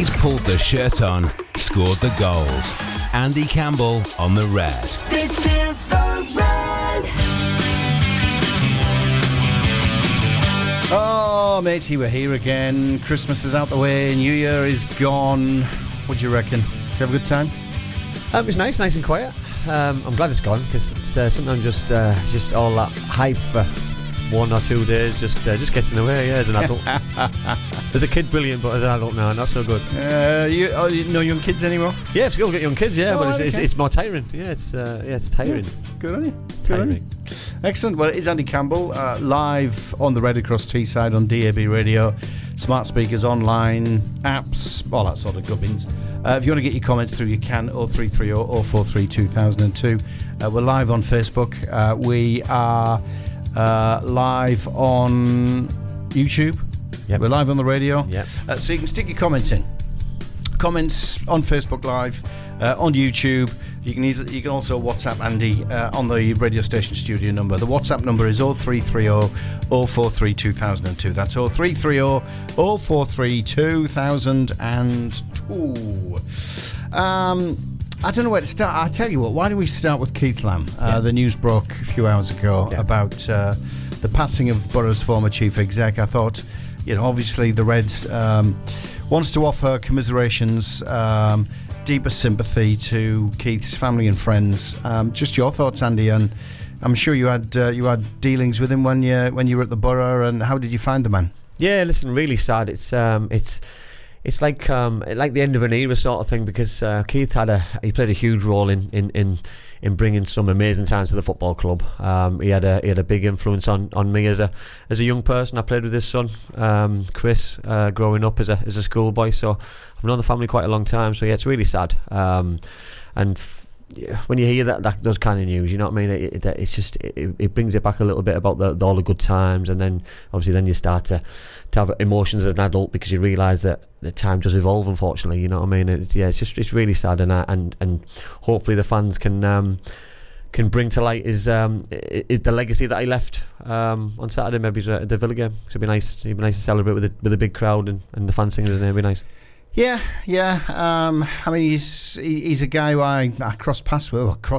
He's pulled the shirt on, scored the goals. Andy Campbell on the Red. This is the Red. Oh, matey, we're here again. Christmas is out the way. New Year is gone. What do you reckon? Did you have a good time? It was nice and quiet. I'm glad it's gone, because it's sometimes just all that hype for 1 or 2 days just gets in the way. Yeah, as an adult, as a kid, brilliant, but as an adult, no, not so good. You no young kids anymore? Yeah, I've still got young kids. Yeah, but okay. it's more tiring. Yeah, it's tiring. Good on you. Tiring. Excellent. Well, it's Andy Campbell, live on the Red across Teesside on DAB radio, smart speakers, online, apps, all that sort of gubbins. If you want to get your comments through, you can, 0330 043 2002. We're live on Facebook. We are live on YouTube. Yep. We're live on the radio. Yep. So you can stick your comments in. Comments on Facebook Live, on YouTube. You can also WhatsApp Andy on the radio station studio number. The WhatsApp number is 0330 043 2002. That's 0330 043 2002. I don't know where to start. I'll tell you what, why don't we start with Keith Lamb? The news broke a few hours ago about the passing of Boro's former chief exec. I thought, obviously the Red wants to offer commiserations, deepest sympathy to Keith's family and friends. Just your thoughts, Andy, and I'm sure you had dealings with him when you were at the Boro, and how did you find the man? Yeah, listen, really sad. It's like the end of an era sort of thing, because Keith he played a huge role in bringing some amazing times to the football club. He had a big influence on me as a young person. I played with his son, Chris, growing up as a schoolboy. So I've known the family quite a long time. So yeah, it's really sad. When you hear those kind of news, you know what I mean, it brings it back a little bit about all the good times, and then obviously you start to have emotions as an adult, because you realise that the time does evolve, unfortunately, you know what I mean. It's really sad, and hopefully the fans can bring to light the legacy that he left on Saturday, maybe at the Villa game. It'd be nice to celebrate with a big crowd and the fans singing his name. It'd be nice. Yeah. I mean, he's a guy who I crossed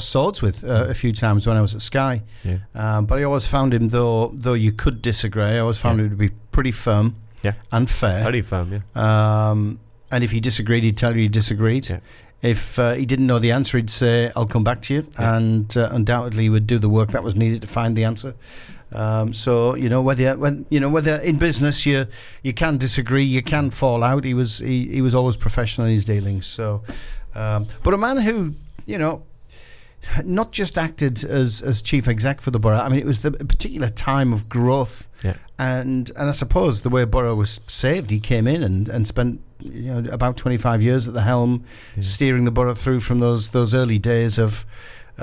swords with a few times when I was at Sky. Yeah. But I always found him, though you could disagree, I always found him to be pretty firm and fair. Very firm, yeah. And if he disagreed, he'd tell you he disagreed. Yeah. If he didn't know the answer, he'd say, "I'll come back to you," and undoubtedly he would do the work that was needed to find the answer. So whether in business you can disagree, you can fall out. He was always professional in his dealings. So, but a man who not just acted as chief exec for the Boro. I mean, it was the particular time of growth, and I suppose the way Boro was saved, he came in and spent about 25 years at the helm, steering the Boro through from those early days of.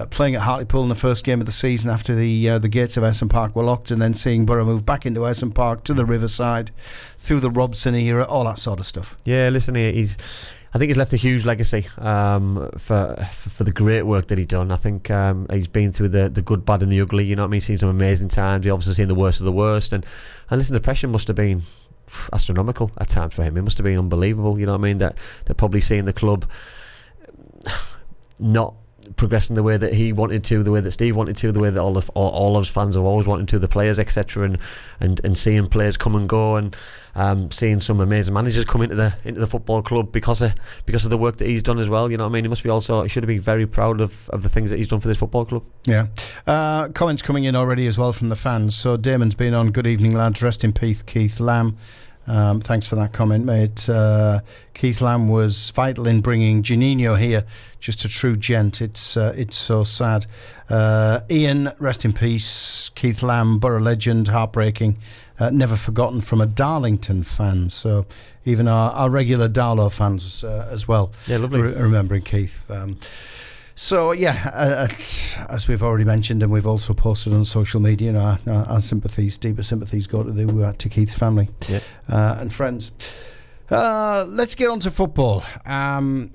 Playing at Hartlepool in the first game of the season after the gates of Essen Park were locked, and then seeing Boro move back into Essen Park to the Riverside, through the Robson era, all that sort of stuff. Yeah, listen, I think he's left a huge legacy for the great work that he's done. I think he's been through the good, bad and the ugly, you know what I mean? He's seen some amazing times. He's obviously seen the worst of the worst, and listen, the pressure must have been astronomical at times for him. It must have been unbelievable, you know what I mean? That they're probably seeing the club not progressing the way that he wanted to, the way that Steve wanted to, the way that all of his fans have always wanted to, the players, etc., and seeing players come and go, and seeing some amazing managers come into the football club because of the work that he's done as well. You know what I mean? He should have been very proud of the things that he's done for this football club. Yeah. Comments coming in already as well from the fans. So Damon's been on. Good evening, lads. Rest in peace, Keith Lamb. Thanks for that comment, mate. Keith Lamb was vital in bringing Juninho here. Just a true gent. It's so sad. Ian, rest in peace. Keith Lamb, Boro legend, heartbreaking. Never forgotten from a Darlington fan. So even our regular Darlow fans as well. Yeah, lovely. Remembering Keith. So yeah, as we've already mentioned, and we've also posted on social media, our sympathies, deeper sympathies, go to Keith's family and friends. Let's get on to football.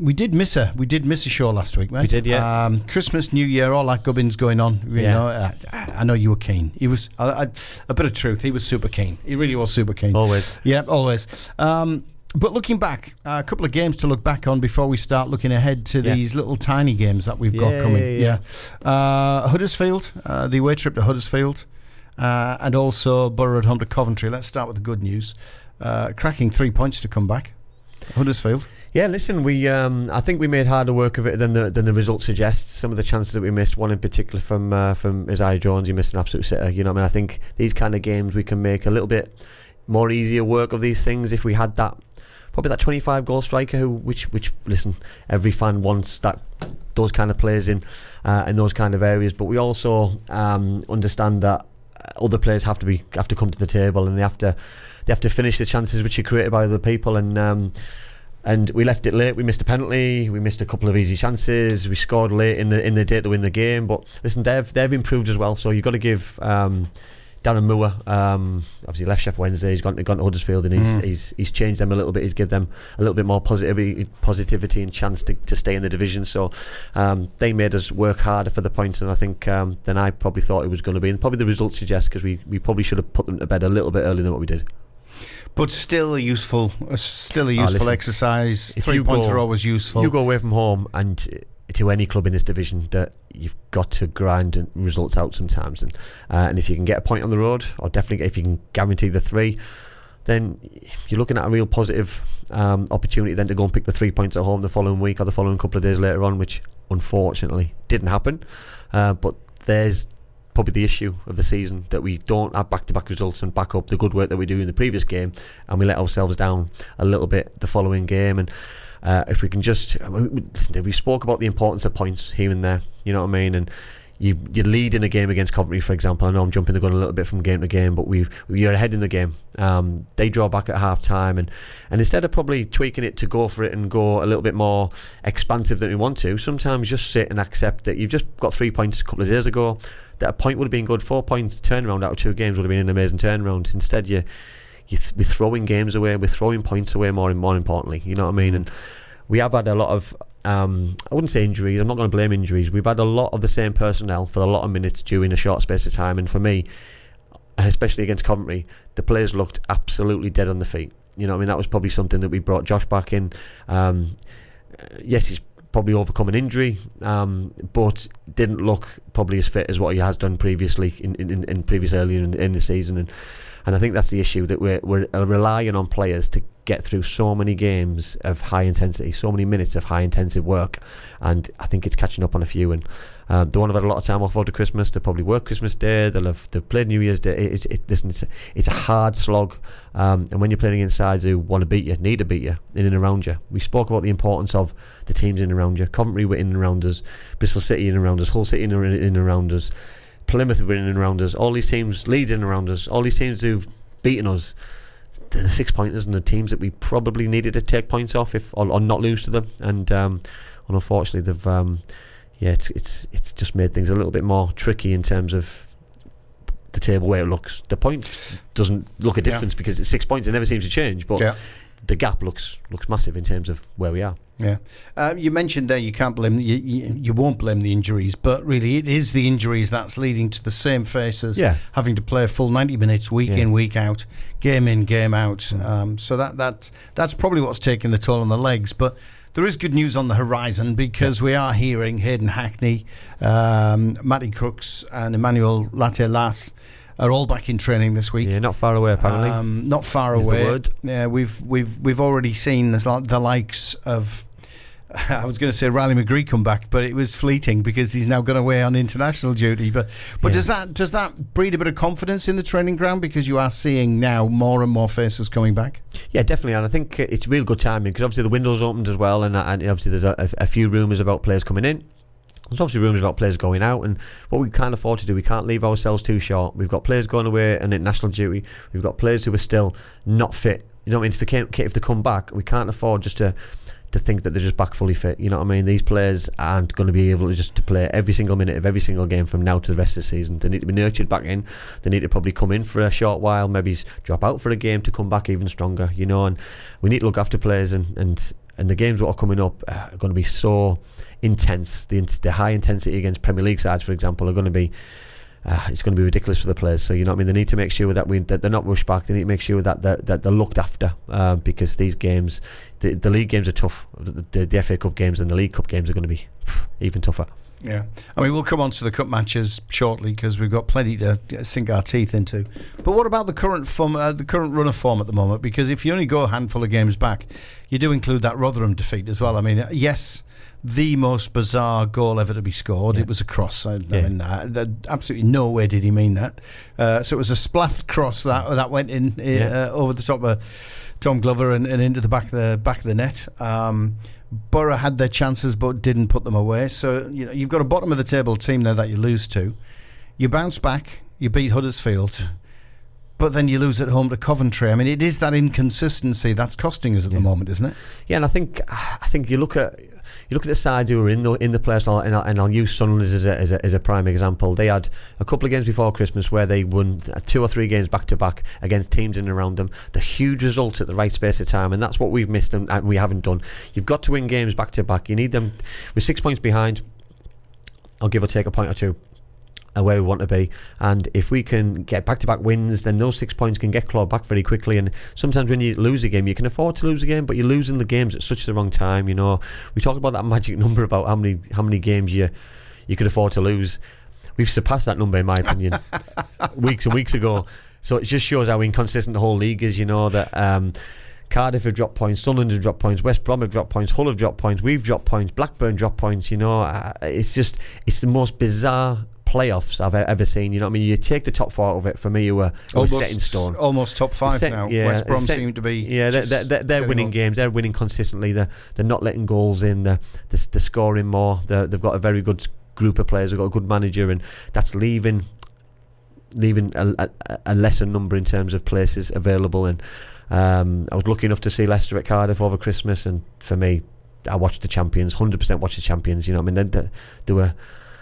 We did miss a show last week, mate. We did, yeah. Christmas, New Year, all that gubbins going on. You know, I know you were keen. He was a bit of truth. He was super keen. He really was super keen. Always. Yeah, always. But looking back, a couple of games to look back on before we start looking ahead to these little tiny games that we've got coming. Huddersfield, the away trip to Huddersfield, and also Boro at home to Coventry. Let's start with the good news. Cracking 3 points to come back. Huddersfield. Yeah, listen, I think we made harder work of it than the result suggests. Some of the chances that we missed, one in particular from Isaiah Jones, he missed an absolute sitter. You know what I mean? I think these kind of games we can make a little bit more easier work of these things if we had that. Probably that 25-goal striker, which listen, every fan wants those kind of players in those kind of areas. But we also understand that other players have to come to the table, and they have to finish the chances which are created by other people. And we left it late. We missed a penalty. We missed a couple of easy chances. We scored late in the day to win the game. But listen, they've improved as well. So you've got to give Darren Moore, obviously left Sheffield Wednesday, he's gone to Huddersfield, and he's changed them a little bit. He's given them a little bit more positivity and chance to stay in the division. So they made us work harder for the points, and I think than I probably thought it was going to be. And probably the results suggest, because we probably should have put them to bed a little bit earlier than what we did. But still a useful exercise. 3 points are always useful. You go away from home and to any club in this division, that you've got to grind results out sometimes, and if you can get a point on the road, or definitely if you can guarantee the 3, then you're looking at a real positive opportunity then to go and pick the 3 points at home the following week or the following couple of days later on, which unfortunately didn't happen. But there's probably the issue of the season, that we don't have back-to-back results and back up the good work that we do in the previous game, and we let ourselves down a little bit the following game. And if we can just listen, we spoke about the importance of points here and there, you know what I mean, and you lead in a game against Coventry, for example. I know I'm jumping the gun a little bit from game to game, but we're ahead in the game. They draw back at half time, and instead of probably tweaking it to go for it and go a little bit more expansive than we want to, sometimes just sit and accept that you've just got 3 points a couple of days ago, that a point would have been good. 4 points turnaround out of 2 games would have been an amazing turnaround. Instead we're throwing games away, we're throwing points away, more importantly, you know what I mean. And we have had a lot of I wouldn't say injuries, I'm not going to blame injuries. We've had a lot of the same personnel for a lot of minutes during a short space of time, and for me, especially against Coventry, the players looked absolutely dead on the feet. You know what I mean? That was probably something that we brought Josh back in. Yes, he's probably overcome an injury, but didn't look probably as fit as what he has done previously in previous earlier in the season, and I think that's the issue, that we're relying on players to get through so many games of high intensity, so many minutes of high intensive work, and I think it's catching up on a few. And they won't have had a lot of time off after Christmas. They'll probably work Christmas Day, they've played New Year's Day. It's a hard slog, and when you're playing against sides who want to beat you, need to beat you, in and around you. We spoke about the importance of the teams in and around you. Coventry were in and around us, Bristol City in and around us, Hull City in and around us, Plymouth were in and around us, all these teams, Leeds in and around us, all these teams who've beaten us. The 6-pointers and the teams that we probably needed to take points off or not lose to them, and unfortunately they've it's just made things a little bit more tricky in terms of the table where it looks. The point doesn't look a difference because it's 6 points, it never seems to change, but the gap looks massive in terms of where we are. Yeah, you mentioned there you can't blame you won't blame the injuries, but really it is the injuries that's leading to the same faces having to play a full 90 minutes week in, week out, game in, game out. So that's probably what's taking the toll on the legs. But there is good news on the horizon, because we are hearing Hayden Hackney, Matty Crooks, and Emmanuel Latte-Las are all back in training this week. Yeah, not far away apparently. Not far away. Yeah, we've already seen the likes of, I was going to say Riley McGree come back, but it was fleeting because he's now gone away on international duty. But does that breed a bit of confidence in the training ground, because you are seeing now more and more faces coming back? Yeah, definitely, and I think it's real good timing, because obviously the window's opened as well, and obviously there's a few rumours about players coming in. There's obviously rumours about players going out, and what we can't afford to do, we can't leave ourselves too short. We've got players going away on international duty. We've got players who are still not fit. You know what I mean? If they come back, we can't afford just to think that they're just back fully fit. You know what I mean? These players aren't going to be able to play every single minute of every single game from now to the rest of the season. They need to be nurtured back in. They need to probably come in for a short while, maybe drop out for a game to come back even stronger. You know, and we need to look after players, and the games that are coming up are going to be so intense. The high intensity against Premier League sides, for example, are going to be it's going to be ridiculous for the players. So you know what I mean. They need to make sure that they're not rushed back. They need to make sure that they're looked after, because these games, the league games are tough. The FA Cup games and the League Cup games are going to be even tougher. Yeah, I mean, we'll come on to the cup matches shortly because we've got plenty to sink our teeth into. But what about the current run of form at the moment? Because if you only go a handful of games back, you do include that Rotherham defeat as well. I mean, yes, the most bizarre goal ever to be scored. It was a cross. I mean, absolutely no way did he mean that. So it was a splaffed cross that went in over the top of Tom Glover and into the back of the net. Boro had their chances but didn't put them away. So you've got a bottom of the table team there that you lose to. You bounce back, you beat Huddersfield, but then you lose at home to Coventry. I mean, it is that inconsistency that's costing us at the moment, isn't it? Yeah, and I think you look at the sides who are in the playoffs, and I'll use Sunderland as a prime example. They had a couple of games before Christmas where they won 2 or 3 games back to back against teams in and around them. The huge results at the right space of time, and that's what we've missed and we haven't done. You've got to win games back to back. You need them. With 6 points behind, I'll give or take a point or two where we want to be, and if we can get back-to-back wins, then those 6 points can get clawed back very quickly. And sometimes when you lose a game, you can afford to lose a game, but you're losing the games at such the wrong time. We talk about that magic number about how many games you could afford to lose. We've surpassed that number, in my opinion, weeks and weeks ago. So it just shows how inconsistent the whole league is. That Cardiff have dropped points, Sunderland have dropped points, West Brom have dropped points, Hull have dropped points, we've dropped points, Blackburn dropped points. It's the most bizarre playoffs I've ever seen. You know what I mean? You take the top 4 out of it, for me, who are set in stone. Almost top 5 now. Yeah, West Brom seem to be. Yeah, they're winning games. They're winning consistently. They're not letting goals in. They're scoring more. They've got a very good group of players. They've got a good manager, and that's leaving a lesser number in terms of places available. And I was lucky enough to see Leicester at Cardiff over Christmas, and for me, I watched the champions. 100% watched the champions. You know what I mean? They were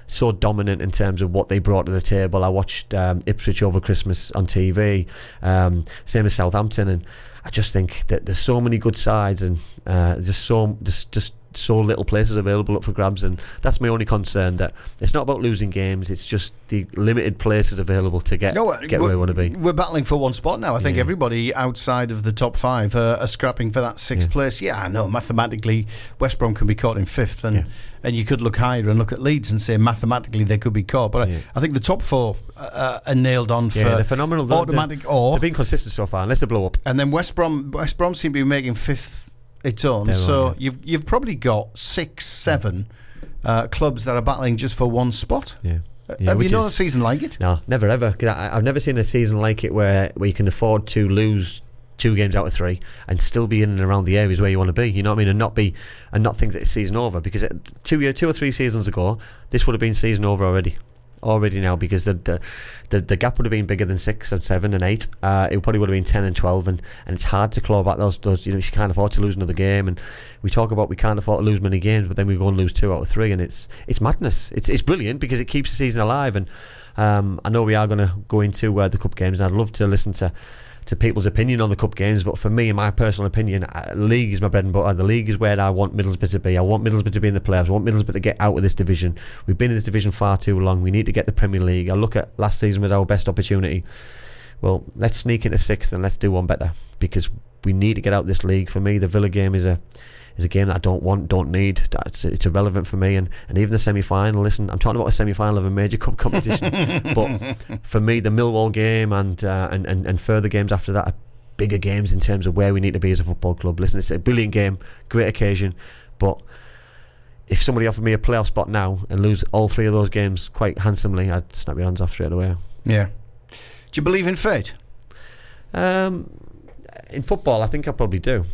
so dominant in terms of what they brought to the table. I watched Ipswich over Christmas on TV, same as Southampton, and I just think that there's so many good sides, and just so little places available up for grabs, and that's my only concern, that it's not about losing games, it's just the limited places available to get where we want to be. We're battling for one spot now. I think everybody outside of the top 5 are scrapping for that 6th place. Yeah, I know mathematically West Brom can be caught in 5th, and you could look higher and look at Leeds and say mathematically they could be caught, but I think the top 4 are nailed on for they're phenomenal. Automatic they've been consistent so far, unless they blow up. And then West Brom seem to be making 5th its own. So you've probably got 6, 7 clubs that are battling just for one spot. Have you known a season like it? No, never ever. 'Cause I've never seen a season like it where you can afford to lose 2 games out of 3 and still be in and around the areas where you want to be. You know what I mean? And not think that it's season over, because 2 or 3 seasons ago, this would have been season over already now, because the gap would have been bigger than 6 and 7 and 8. It probably would have been 10 and 12, and it's hard to claw back those. You can't afford to lose another game, and we talk about we can't afford to lose many games, but then we go and lose 2 out of 3, and it's madness. It's brilliant because it keeps the season alive, and I know we are going to go into the cup games, and I'd love to listen to people's opinion on the cup games, but for me, in my personal opinion, league is my bread and butter. The league is where I want Middlesbrough to be. I want Middlesbrough to be in the playoffs. I want Middlesbrough to get out of this division. We've been in this division far too long. We need to get the Premier League. I look at last season as our best opportunity. Well, let's sneak into 6th and let's do one better, because we need to get out of this league. For me, the Villa game is a game that I don't need. It's irrelevant for me, and even the semi-final. Listen, I'm talking about a semi-final of a major cup competition, but for me, the Millwall game and further games after that are bigger games in terms of where we need to be as a football club. Listen, it's a brilliant game, great occasion, but if somebody offered me a playoff spot now and lose all 3 of those games quite handsomely, I'd snap your hands off straight away. Yeah. Do you believe in fate? In football, I think I probably do.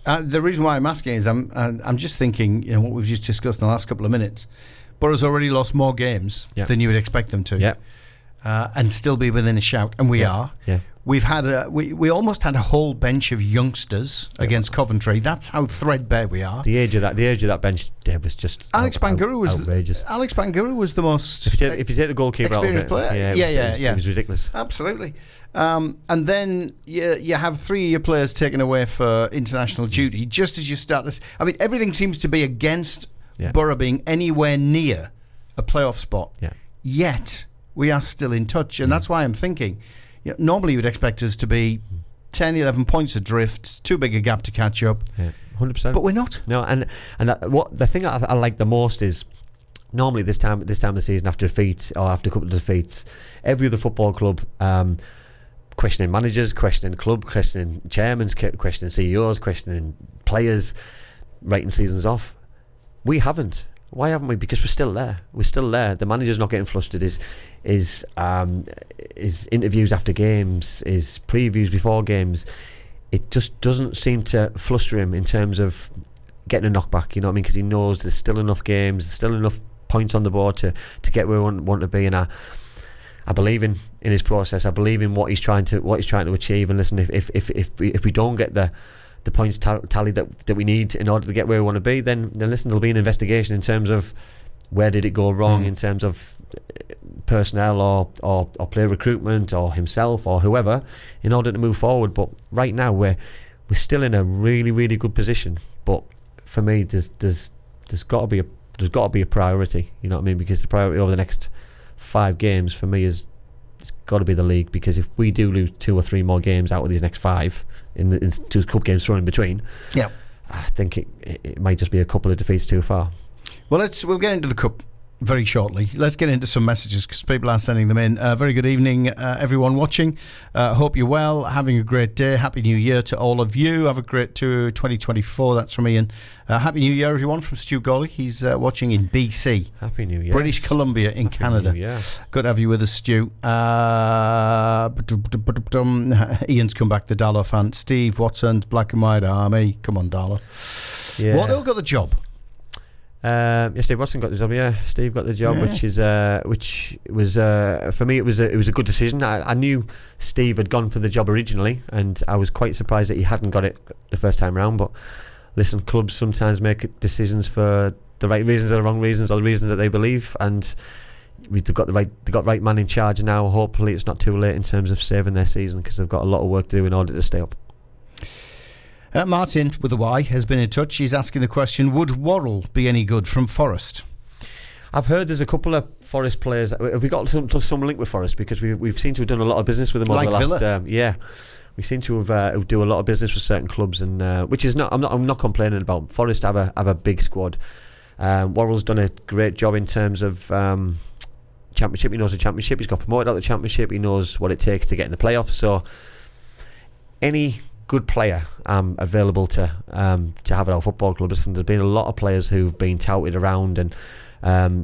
The reason why I'm asking is I'm just thinking, what we've just discussed in the last couple of minutes. Boro's already lost more games than you would expect them to, and still be within a shout, and we are. Yeah. We've had we almost had a whole bench of youngsters against Coventry. That's how threadbare we are. The age of that bench was just Alex Bangura was outrageous. Alex Bangura was the most if you take the goalkeeper out of it, player. It was ridiculous. Absolutely. And then you have 3 of your players taken away for international duty just as you start this. I mean, everything seems to be against Boro being anywhere near a playoff spot. Yeah. Yet we are still in touch. And that's why I'm thinking, normally you would expect us to be 10, 11 points adrift. It's too big a gap to catch up. Yeah, 100%. But we're not. No, and what the thing I like the most is normally this time of the season, after defeat or after a couple of defeats, every other football club questioning managers, questioning club, questioning chairmen, questioning CEOs, questioning players, writing seasons off. We haven't. Why haven't we? Because we're still there. We're still there. The manager's not getting flustered. His interviews after games, his previews before games, it just doesn't seem to fluster him in terms of getting a knockback. You know what I mean? Because he knows there's still enough games, there's still enough points on the board to get where we want to be. And I believe in his process. I believe in what he's trying to achieve. And listen, if we don't get the points tally that we need in order to get where we want to be, then listen, there'll be an investigation in terms of where did it go wrong in terms of personnel or player recruitment or himself or whoever in order to move forward. But right now we're still in a really, really good position. But for me, there's got to be a priority. You know what I mean? Because the priority over the next 5 games for me it's got to be the league. Because if we do lose 2 or 3 more games out of these next 5 in 2 cup games thrown in between, I think it might just be a couple of defeats too far. Well, we'll get into the cup very shortly. Let's get into some messages because people are sending them in. Very good evening, everyone watching. Hope you're well, having a great day. Happy New Year to all of you. Have a great 2024. That's from Ian. Happy New Year, everyone, from Stu Gawley. He's watching in BC. Happy New Year. British Columbia in Canada. Good to have you with us, Stu. Ian's come back, the Darlow fan. Steve Watson, Black and White Army. Come on, Darlow. Yeah. What got the job? Steve Watson got the job. Yeah, Steve got the job, which was for me it was a good decision. I knew Steve had gone for the job originally, and I was quite surprised that he hadn't got it the first time round. But listen, clubs sometimes make decisions for the right reasons or the wrong reasons, or the reasons that they believe, and they've got the right man in charge now. Hopefully, it's not too late in terms of saving their season, because they've got a lot of work to do in order to stay up. Martin, with a Y, has been in touch. He's asking the question, would Worrell be any good from Forest? I've heard there's a couple of Forest players. Have we got some link with Forest? Because we've seemed to have done a lot of business with them over the last... Villa. We seem to have do a lot of business with certain clubs, and which is not... I'm not complaining about. Forest have a big squad. Worrell's done a great job in terms of Championship. He knows the Championship. He's got promoted out of the Championship. He knows what it takes to get in the playoffs. So any good player available to have at our football club. Listen, there's been a lot of players who've been touted around, and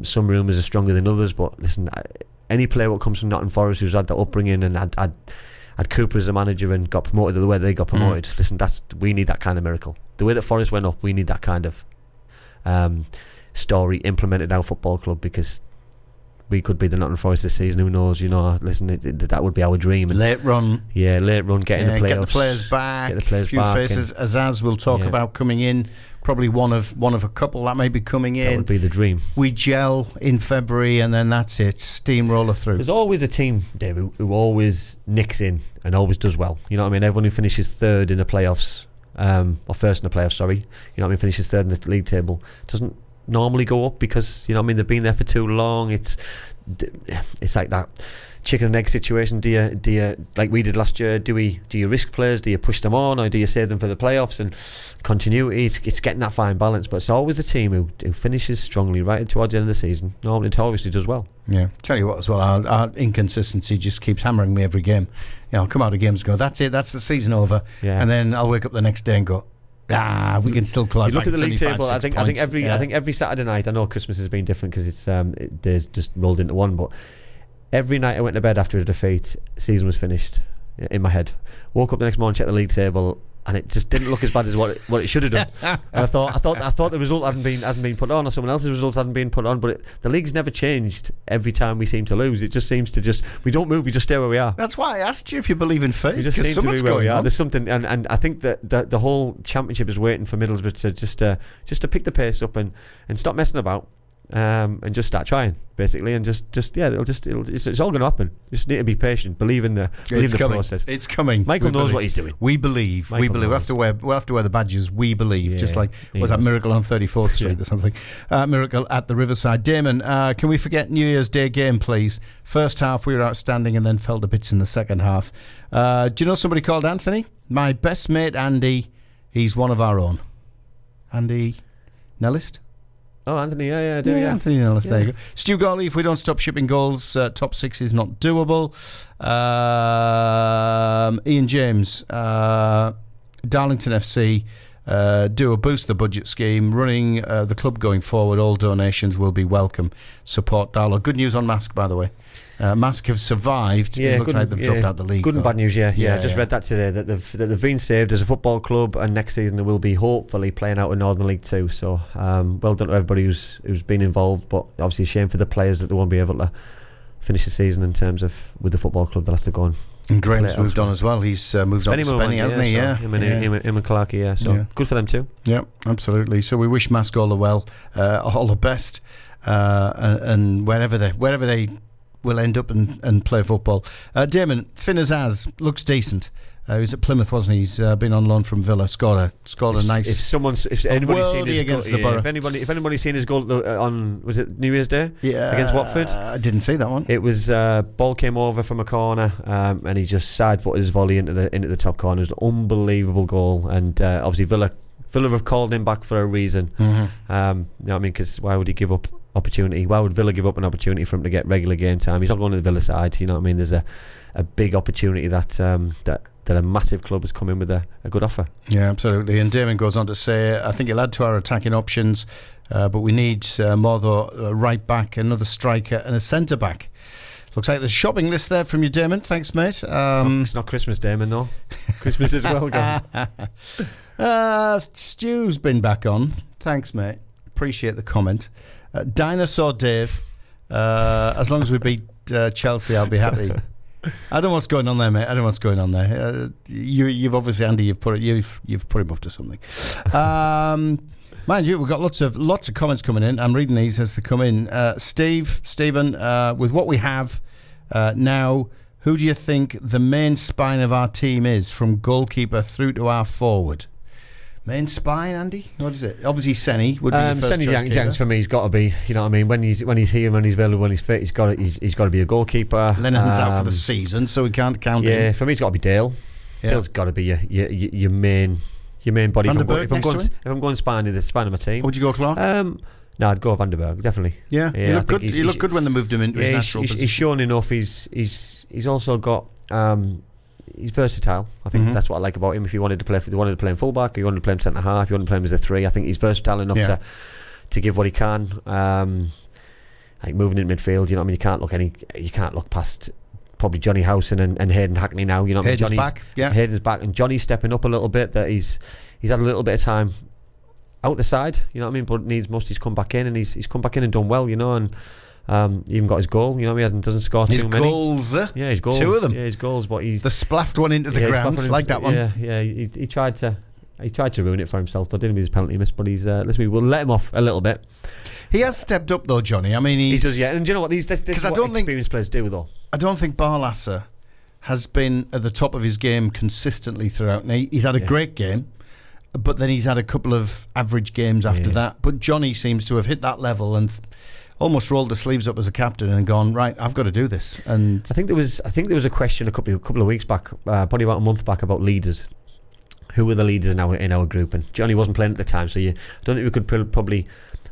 some rumours are stronger than others, but listen, any player what comes from Nottingham Forest who's had that upbringing and had Cooper as a manager and got promoted the way they got promoted, listen, we need that kind of miracle. The way that Forest went up, we need that kind of story implemented in our football club, because we could be the Nottingham Forest this season. Who knows? You know, listen, that would be our dream. And late run, getting the playoffs, get the players back. A few faces. Azaz will talk about coming in. Probably one of a couple that may be coming in. That would be the dream. We gel in February, and then that's it. Steamroller through. There's always a team, Dave, who always nicks in and always does well. You know what I mean? Everyone who finishes third in the playoffs, or first in the playoffs, sorry. You know what I mean? Finishes third in the league table doesn't normally go up, because you know what I mean, they've been there for too long. It's like that chicken and egg situation. Do you like we did last year, do you risk players, do you push them on, or do you save them for the playoffs? And continuity, it's getting that fine balance. But it's always a team who finishes strongly right towards the end of the season. Normally it obviously does well. Yeah, tell you what as well, our inconsistency just keeps hammering me every game. I'll come out of games and go, that's it, that's the season over, and then I'll wake up the next day and go, we can still climb. You look back at the league table. I think every Saturday night. I know Christmas has been different because it's days just rolled into one. But every night I went to bed after a defeat, season was finished in my head. Woke up the next morning, checked the league table, and it just didn't look as bad as what it should have done. And I thought the result hadn't been put on, or someone else's results hadn't been put on. But the league's never changed every time we seem to lose. It just seems to we don't move. We just stay where we are. That's why I asked you if you believe in fate. We just seem to be where we are. There's something, and I think that the whole Championship is waiting for Middlesbrough to just to pick the pace up and stop messing about. and just start trying, basically, and it's all going to happen. Just need to be patient, believe in the process. It's coming. Michael knows what he's doing. We believe. Michael We believe. knows. We have to wear the badges. We believe. Yeah, just like he was that knows. Miracle on 34th Street or something? Miracle at the Riverside. Damon, can we forget New Year's Day game, please? First half we were outstanding and then fell to bits in the second half. Do you know somebody called Anthony? My best mate Andy. He's one of our own. Andy Nellist? Oh, Anthony, I do. Anthony Nellist, there you go. Stu Gawley, if we don't stop shipping goals, top six is not doable. Ian James, Darlington FC, do a boost the budget scheme, running the club going forward. All donations will be welcome. Support dialogue. Good news on Mask, by the way. Mask have survived. It looks like they've dropped out the league. Good and bad news, I just yeah. read that today, that they've been saved as a football club, and next season they will be hopefully playing out in Northern League 2. So well done to everybody who's been involved, but obviously a shame for the players that they won't be able to finish the season in terms of with the football club. They'll have to go and Graham's moved on as well. He's moved on to Spenny, hasn't he? So him and Clarkey, so good for them too. Yeah, absolutely. So we wish Mask all the best, and wherever they will end up and play football. Damon, Finn Azaz looks decent. He was at Plymouth, wasn't he? He's been on loan from Villa. Scored a nice. If anybody's seen his against goal, the Boro. if anybody's seen his goal on, was it New Year's Day? Yeah, against Watford. I didn't see that one. It was ball came over from a corner, and he just side footed his volley into the top corner. It was an unbelievable goal, and obviously Villa have called him back for a reason. Mm-hmm. You know what I mean? Because why would he give up opportunity? Why would Villa give up an opportunity for him to get regular game time? He's not going to the Villa side. You know what I mean? There's a big opportunity that a massive club has come in with a good offer. Yeah, absolutely. And Damon goes on to say, I think he'll add to our attacking options, but we need more though, a right back, another striker, and a centre back. Looks like there's a shopping list there from you, Damon. Thanks, mate. It's not Christmas, Damon, though. Christmas is well gone. Stu's been back on. Thanks, mate. Appreciate the comment. Dinosaur Dave, as long as we beat Chelsea, I'll be happy. I don't know what's going on there, mate. I don't know what's going on there. You've obviously, Andy, you've put him up to something. Mind you, we've got lots of comments coming in. I'm reading these as they come in. Stephen, with what we have now, who do you think the main spine of our team is, from goalkeeper through to our forward? Main spine, Andy? What is it? Obviously, Senny would be the first choice keeper. For me, he's got to be. You know what I mean? When he's here, when he's available, when he's fit, he's got to be a goalkeeper. Lennon's out for the season, so we can't count him. Yeah, for me, it's got to be Dale. Yeah. Dale's got to be your main body. If I'm going spine of my team. Would you go Clark? No, I'd go Van der Berg, definitely. Yeah, he looked good. He looked good when they moved him into his natural position. He's shown enough. He's also got. He's versatile. I think that's what I like about him. If you wanted to play in fullback, or you wanted to play him centre half, you wanted to play him as a 3. I think he's versatile enough to give what he can. Like moving in midfield, you know what I mean. You can't look past probably Johnny Howson and Hayden Hackney now. You know what I mean. Hayden's back. Yeah, Hayden's back, and Johnny's stepping up a little bit. That he's had a little bit of time out the side. You know what I mean. But he's come back in, and he's come back in and done well. You know, and. Even got his goal, you know, doesn't score too many. His goals, 2 of them. Yeah, his goals, but he's the splaffed one into the ground, like that one. Yeah. He tried to ruin it for himself. I didn't mean his penalty miss, but we'll let him off a little bit. He has stepped up though, Johnny. I mean, he does, yeah. And do you know what? This is what experienced players do, though. I don't think Barlasser has been at the top of his game consistently throughout. Now, he's had a great game, but then he's had a couple of average games after that. But Johnny seems to have hit that level and almost rolled the sleeves up as a captain and gone, right, I've got to do this. And I think there was a question a couple of weeks back, probably about a month back, about leaders. Who were the leaders in our group? And Johnny wasn't playing at the time, so I don't think we could probably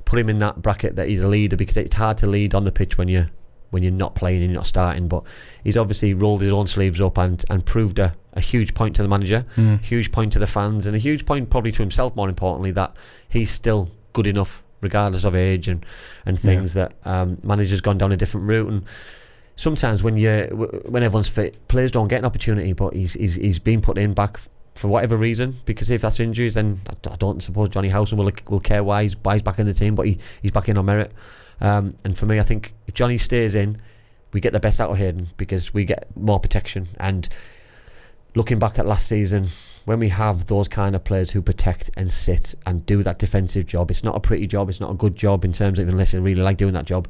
put him in that bracket that he's a leader, because it's hard to lead on the pitch when you're not playing and you're not starting. But he's obviously rolled his own sleeves up and proved a huge point to the manager, huge point to the fans, and a huge point probably to himself, more importantly, that he's still good enough regardless of age and things, that managers gone down a different route. And sometimes when everyone's fit, players don't get an opportunity, but he's been put in back for whatever reason, because if that's injuries, then I don't suppose Johnny Howson will care why he's back in the team, but he's back in on merit. And for me, I think if Johnny stays in, we get the best out of Hayden, because we get more protection. And looking back at last season, when we have those kind of players who protect and sit and do that defensive job, it's not a pretty job, it's not a good job in terms of, unless you really like doing that job,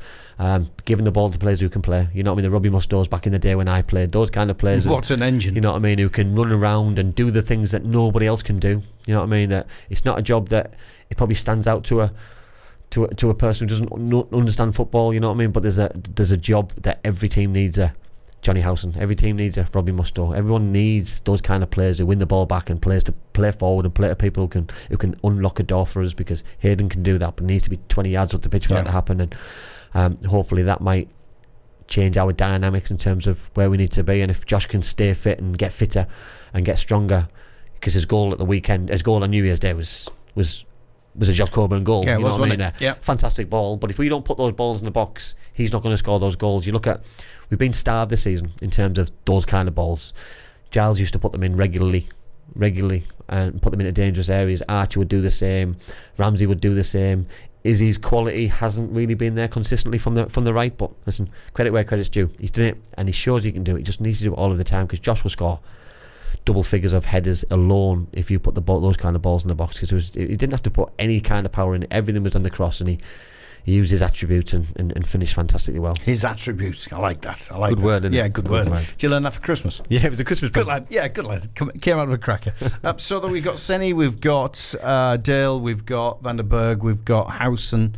giving the ball to players who can play. You know what I mean? The Robbie Mustoes back in the day when I played, those kind of players. What's an engine? You know what I mean? Who can run around and do the things that nobody else can do. You know what I mean? That it's not a job that it probably stands out to a person who doesn't understand football. You know what I mean? But there's a job that every team needs a Johnny Howson. Every team needs a Robbie Mustoe. Everyone needs those kind of players who win the ball back and players to play forward and play to people who can unlock a door for us, because Hayden can do that, but it needs to be 20 yards up the pitch for that to happen. And hopefully that might change our dynamics in terms of where we need to be. And if Josh can stay fit and get fitter and get stronger, because his goal at the weekend, his goal on New Year's Day was a Josh Coburn goal. Yeah, you know what I mean? Yeah. Fantastic ball, but if we don't put those balls in the box, he's not going to score those goals. You look at, we've been starved this season in terms of those kind of balls. Giles used to put them in regularly and put them into dangerous areas. Archie would do the same. Ramsey would do the same. Izzy's quality hasn't really been there consistently from the right, but listen, credit where credit's due. He's done it and he shows he can do it. He just needs to do it all of the time, because Josh will score double figures of headers alone if you put those kind of balls in the box, because he didn't have to put any kind of power in it. Everything was on the cross, and he used his attributes and finished fantastically well. His attributes, I like that. Good word, isn't it? Yeah, good word. Did you learn that for Christmas? Yeah, it was a Christmas Good present. lad. Yeah, good lad. Came out of a cracker. So that we've got Senny, we've got Dale, we've got Van der Berg, we've got Howson,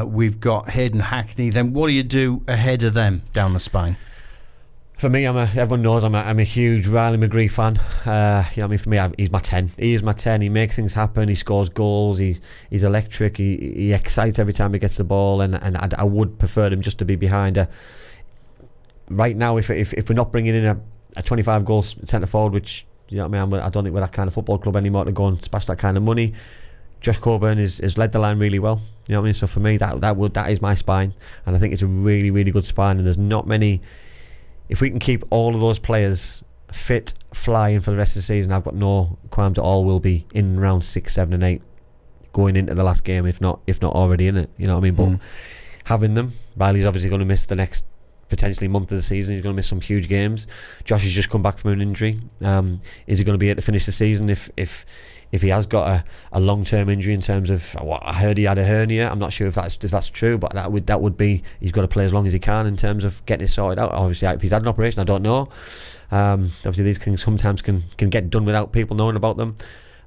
we've got Hayden Hackney. Then what do you do ahead of them down the spine? For me, everyone knows I'm a huge Riley McGree fan. You know what I mean? For me, he's my 10. He is my 10. He makes things happen. He scores goals. He's electric. He excites every time he gets the ball. And I would prefer him just to be behind right now, if we're not bringing in a 25 goals centre forward, which, you know what I mean, I don't think we're that kind of football club anymore to go and splash that kind of money. Josh Coburn has led the line really well. You know what I mean? So for me, that is my spine, and I think it's a really, really good spine. And there's not many. If we can keep all of those players fit, flying for the rest of the season, I've got no qualms at all. We'll be in round 6, 7 and 8 going into the last game, if not already in it. You know what I mean? But having them, Riley's obviously going to miss the next potentially month of the season. He's going to miss some huge games. Josh has just come back from an injury. Is he going to be able to finish the season if he has got a long-term injury, in terms of what I heard he had a hernia? I'm not sure if that's true, but that would be, he's got to play as long as he can in terms of getting it sorted out. Obviously, if he's had an operation, I don't know. Obviously these things sometimes can get done without people knowing about them.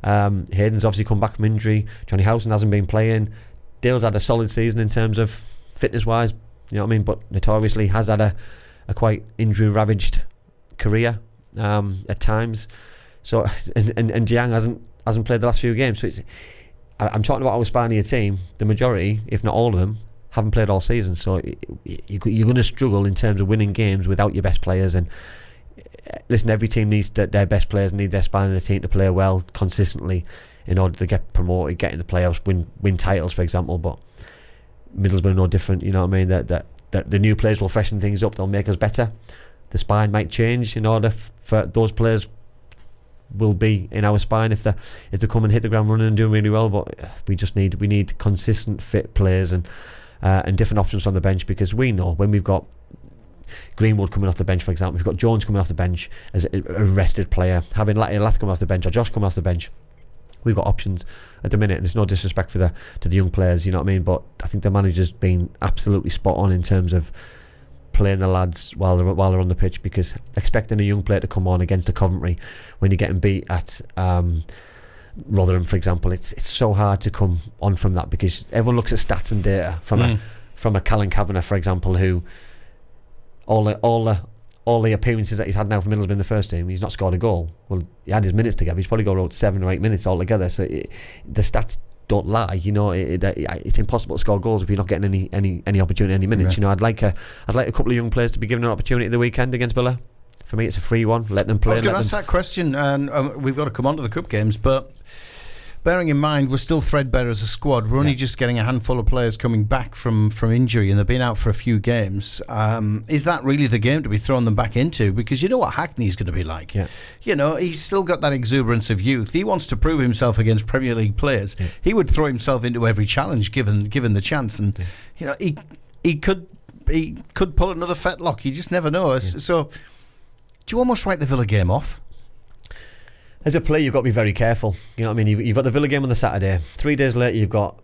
Hayden's obviously come back from injury. Johnny Howson hasn't been playing. Dale's had a solid season in terms of fitness wise, you know what I mean, but notoriously has had a quite injury ravaged career at times. So and Jiang hasn't played the last few games. So I'm talking about our Spanier team. The majority, if not all of them, haven't played all season. So you're going to struggle in terms of winning games without your best players. And listen, every team needs their best players, need their spine in the team to play well consistently in order to get promoted, get in the playoffs, win titles, for example. But Middlesbrough are no different. You know what I mean? That the new players will freshen things up. They'll make us better. The spine might change in order for those players will be in our spine if they come and hit the ground running and doing really well. But we need consistent fit players and different options on the bench, because we know when we've got Greenwood coming off the bench, for example, we've got Jones coming off the bench as a rested player, having Lath coming off the bench or Josh coming off the bench, we've got options at the minute. And there's no disrespect to the young players, you know what I mean, but I think the manager's been absolutely spot on in terms of playing the lads while they're on the pitch, because expecting a young player to come on against a Coventry when you're getting beat at Rotherham, for example, it's so hard to come on from that, because everyone looks at stats and data from a Callan Kavanagh, for example, who all the appearances that he's had now for Middlesbrough in the first team, he's not scored a goal. Well, he had his minutes together. He's probably got about 7 or 8 minutes altogether. So the stats don't lie. You know, it's impossible to score goals if you're not getting any opportunity, any minutes. Right. You know, I'd like a couple of young players to be given an opportunity the weekend against Villa. For me, it's a free one. Let them play. I was going to ask that question, and we've got to come on to the cup games, but bearing in mind we're still threadbare as a squad, we're only just getting a handful of players coming back from injury, and they've been out for a few games. Is that really the game to be throwing them back into? Because you know what Hackney's going to be like. Yeah. You know, he's still got that exuberance of youth. He wants to prove himself against Premier League players. Yeah. He would throw himself into every challenge given the chance, and you know he could pull another fetlock. You just never know. Yeah. So do you almost write the Villa game off? As a player, you've got to be very careful. You know what I mean? You've got the Villa game on the Saturday. 3 days later, you've got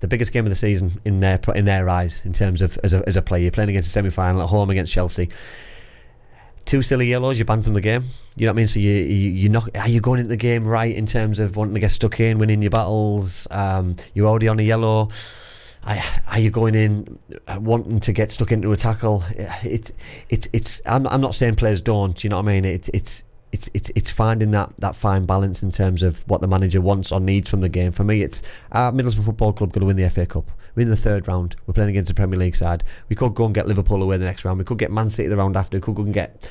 the biggest game of the season in their eyes in terms of as a player. You're playing against a semi-final at home against Chelsea. 2 silly yellows, you're banned from the game. You know what I mean? So you're not. Are you going into the game right in terms of wanting to get stuck in, winning your battles? You're already on a yellow. Are you going in wanting to get stuck into a tackle? It's. I'm not saying players don't. You know what I mean? It's finding that fine balance in terms of what the manager wants or needs from the game. For me, it's Middlesbrough Football Club going to win the FA Cup. We're in the 3rd round. We're playing against the Premier League side. We could go and get Liverpool away the next round. We could get Man City the round after. We could go and get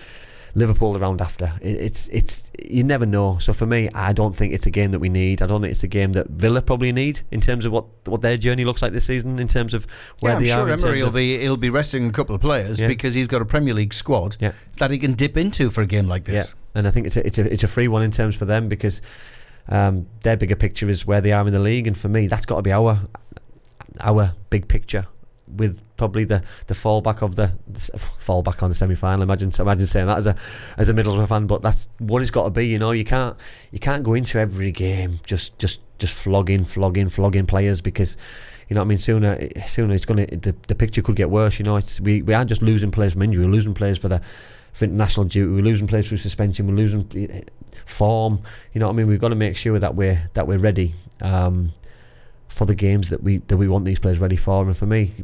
Liverpool the round after. It's you never know. So for me, I don't think it's a game that we need. I don't think it's a game that Villa probably need in terms of what their journey looks like this season, in terms of where they are. I'm sure Emery he'll be resting a couple of players because he's got a Premier League squad that he can dip into for a game like this. Yeah. And I think it's a free one in terms for them, because their bigger picture is where they are in the league, and for me, that's got to be our big picture, with probably the fallback on the semi-final. Imagine saying that as a Middlesbrough fan, but that's what it's got to be. You know, you can't go into every game just flogging players, because you know what I mean. Sooner it's going to the picture could get worse. You know, we aren't just losing players from injury. We're losing players for international duty. We're losing players through suspension. We're losing form. You know what I mean. We've got to make sure that we're ready for the games that we want these players ready for. And for me,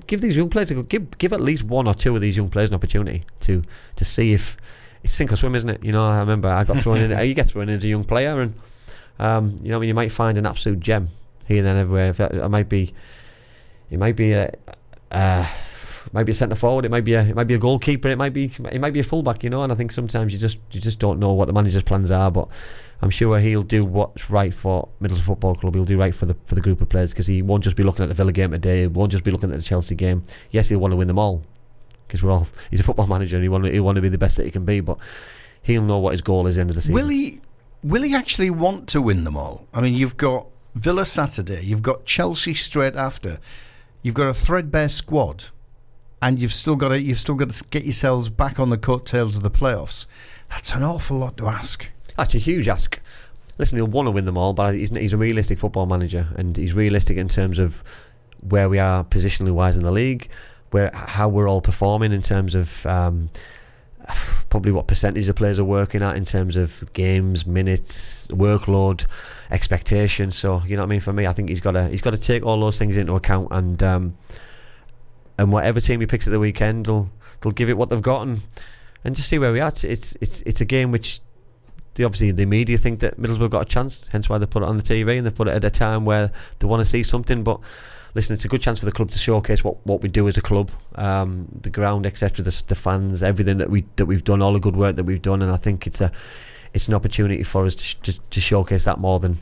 give these young players give at least 1 or 2 of these young players an opportunity to see if it's sink or swim, isn't it? You know, I remember I got thrown in. You get thrown in as a young player, and you know, I mean, you might find an absolute gem here and then everywhere. It might be a centre forward, it might be a goalkeeper, it might be a fullback, you know. And I think sometimes you just don't know what the manager's plans are, but I'm sure he'll do what's right for Middlesbrough Football Club. He'll do right for the group of players, because he won't just be looking at the Villa game today. He won't just be looking at the Chelsea game. Yes, he'll want to win them all, because he's a football manager, and he'll want to be the best that he can be. But he'll know what his goal is at the end of the season. Will he actually want to win them all? I mean, you've got Villa Saturday, you've got Chelsea straight after, you've got a threadbare squad, and you've still got to get yourselves back on the coattails of the playoffs. That's an awful lot to ask. That's a huge ask. Listen, he'll want to win them all, but he's a realistic football manager, and he's realistic in terms of where we are positionally wise in the league, how we're all performing in terms of probably what percentage the players are working at in terms of games, minutes, workload, expectation. So you know what I mean. For me, I think he's got to take all those things into account, and whatever team he picks at the weekend, they'll give it what they've got, and just see where we are. It's a game which obviously the media think that Middlesbrough got a chance, hence why they put it on the TV, and they've put it at a time where they want to see something. But listen, it's a good chance for the club to showcase what we do as a club, the ground, etc., the fans, everything that we've done, all the good work that we've done, and I think it's an opportunity for us to showcase that more than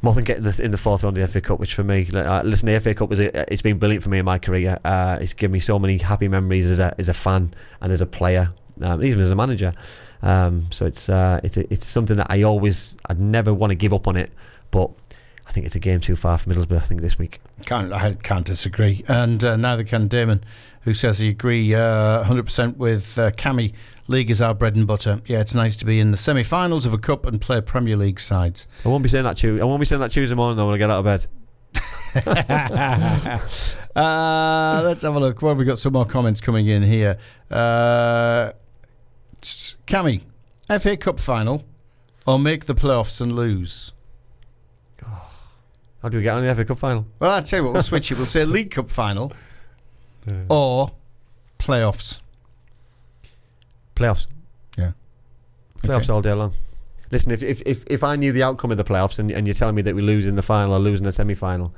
getting in the 4th round of the FA Cup, which for me, listen, the FA Cup it's been brilliant for me in my career. It's given me so many happy memories as a fan and as a player, even as a manager. So it's something that I'd never want to give up on it, but I think it's a game too far for Middlesbrough, I think, this week. I can't disagree, and neither can Damon, who says he agree 100% with Cammy. League is our bread and butter. Yeah, it's nice to be in the semi-finals of a cup and play Premier League sides. I won't be saying that Tuesday morning though when I get out of bed. Let's have a look. Well, we've got some more comments coming in here. Cammy, FA Cup final or make the playoffs and lose? How do we get on the FA Cup final? Well, I'll tell you what, we'll switch it. We'll say League Cup final or playoffs. Playoffs. Yeah. Playoffs all day long. Listen, if I knew the outcome of the playoffs and you're telling me that we lose in the final or lose in the semi-final,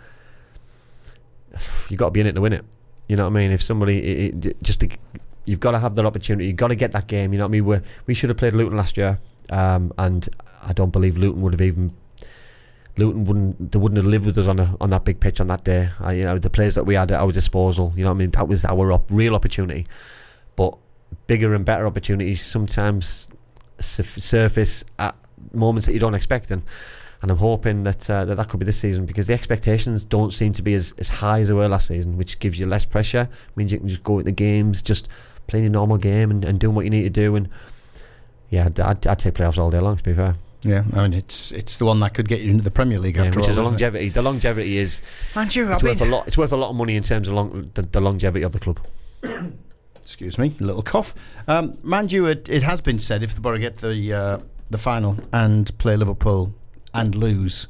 you've got to be in it to win it. You know what I mean? If somebody you've got to have that opportunity. You've got to get that game. You know what I mean? We should have played Luton last year, and I don't believe Luton wouldn't have lived with us on that big pitch on that day. You know, the players that we had at our disposal. You know what I mean? That was our real opportunity. But bigger and better opportunities sometimes surface at moments that you don't expect, and I'm hoping that could be this season, because the expectations don't seem to be as high as they were last season, which gives you less pressure. Means you can just go into games, just playing a normal game and doing what you need to do. And yeah, I'd take playoffs all day long, to be fair. Yeah, I mean it's the one that could get you into the Premier League after which all. is the isn't it? longevity. The longevity is It's worth a lot. It's worth a lot of money in terms of the longevity of the club. Excuse me, a little cough. Mind you, it has been said if the Boro get the final and play Liverpool and lose,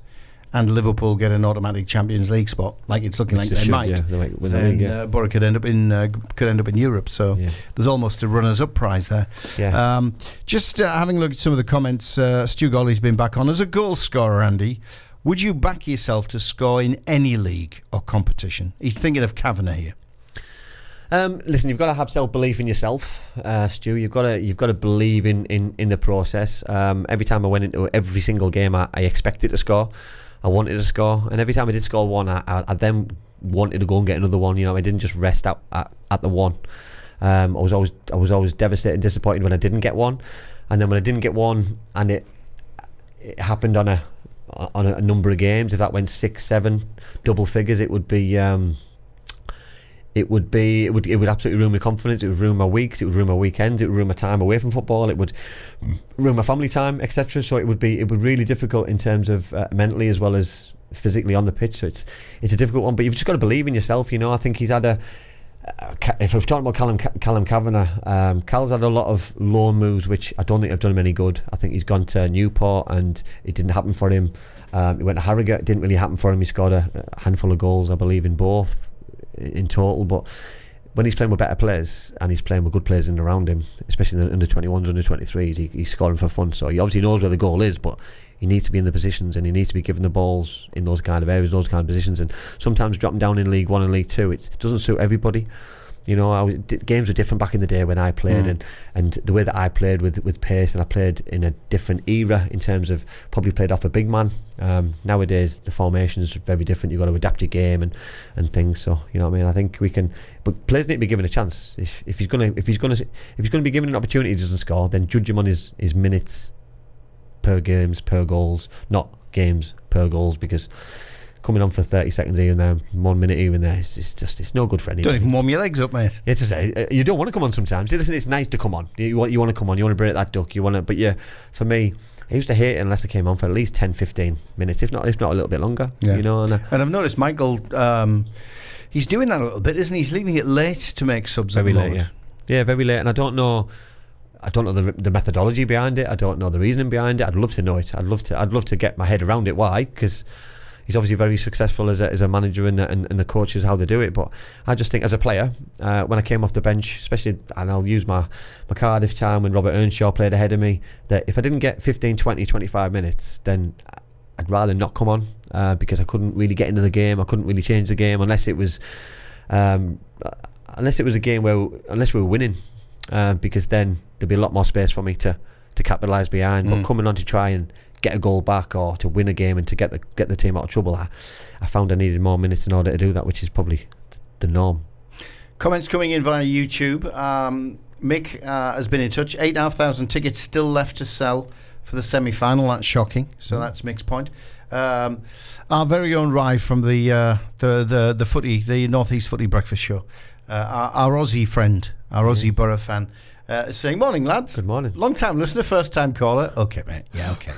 and Liverpool get an automatic Champions League spot, like it's looking like they might, they might win the league. Yeah. Boro could end up in Europe. So there's almost a runners-up prize there. Yeah. Just having a look at some of the comments. Stu Golly's been back on as a goal scorer. Andy, would you back yourself to score in any league or competition? He's thinking of Kavanagh here. Listen, you've got to have self-belief in yourself, Stu. You've got to believe in the process. Every time I went into every single game, I expected to score. I wanted to score, and every time I did score one, I then wanted to go and get another one. I didn't just rest at the one. I was always devastated and disappointed when I didn't get one, and then when I didn't get one, and it happened on a number of games. If that went 6, 7 double figures, it would absolutely ruin my confidence. It would ruin my weeks. It would ruin my weekends. It would ruin my time away from football. It would ruin my family time, etc. So it would be really difficult in terms of mentally as well as physically on the pitch. So it's a difficult one. But you've just got to believe in yourself. I think he's had if I was talking about Callum Kavanagh, Cal's had a lot of loan moves which I don't think have done him any good. I think he's gone to Newport and it didn't happen for him. He went to Harrogate. It didn't really happen for him. He scored a handful of goals, I believe, in both in total, but when he's playing with better players and he's playing with good players in and around him, especially in the under-21s, under-23s, he's scoring for fun. So he obviously knows where the goal is, but he needs to be in the positions and he needs to be given the balls in those kind of areas, those kind of positions. And sometimes dropping down in League 1 and League 2, it doesn't suit everybody. Games were different back in the day when I played, and the way that I played with pace, and I played in a different era in terms of probably played off a big man. Nowadays the formation is very different. You've got to adapt your game and things. So you know what I mean. I think we can, but players need to be given a chance. If he's going to be given an opportunity, he doesn't score, then judge him on his minutes per games per goals, not games per goals, because coming on for 30 seconds here and there, 1 minute here and there, it's no good for anyone. Don't even warm your legs up, mate. It's just, you don't want to come on sometimes. Listen, it's nice to come on. You want to come on. You want to break that duck. But yeah, for me, I used to hate it unless I came on for at least 10-15 minutes, if not a little bit longer. Yeah. And I've noticed Michael, he's doing that a little bit, isn't he? He's leaving it late to make subs. Very late, yeah, very late. And I don't know the methodology behind it. I don't know the reasoning behind it. I'd love to know it. I'd love to get my head around it. Why? Because he's obviously very successful as a manager and the coaches how they do it. But I just think as a player, when I came off the bench, especially, and I'll use my Cardiff time when Robert Earnshaw played ahead of me, that if I didn't get 15, 20, 25 minutes, then I'd rather not come on because I couldn't really get into the game. I couldn't really change the game unless it was a game unless we were winning, because then there'd be a lot more space for me to capitalise behind. But coming on to try and get a goal back or to win a game and to get the team out of trouble, I found I needed more minutes in order to do that, which is probably the norm. Comments coming in via YouTube. Mick has been in touch. 8,500 tickets still left to sell for the semi-final. That's shocking. So that's Mick's point. Our very own Rye from the footy, the North East Footy Breakfast Show. Our Aussie friend, our Aussie Boro fan, saying, morning lads. Good morning. Long time listener, first time caller. Okay mate, yeah, okay.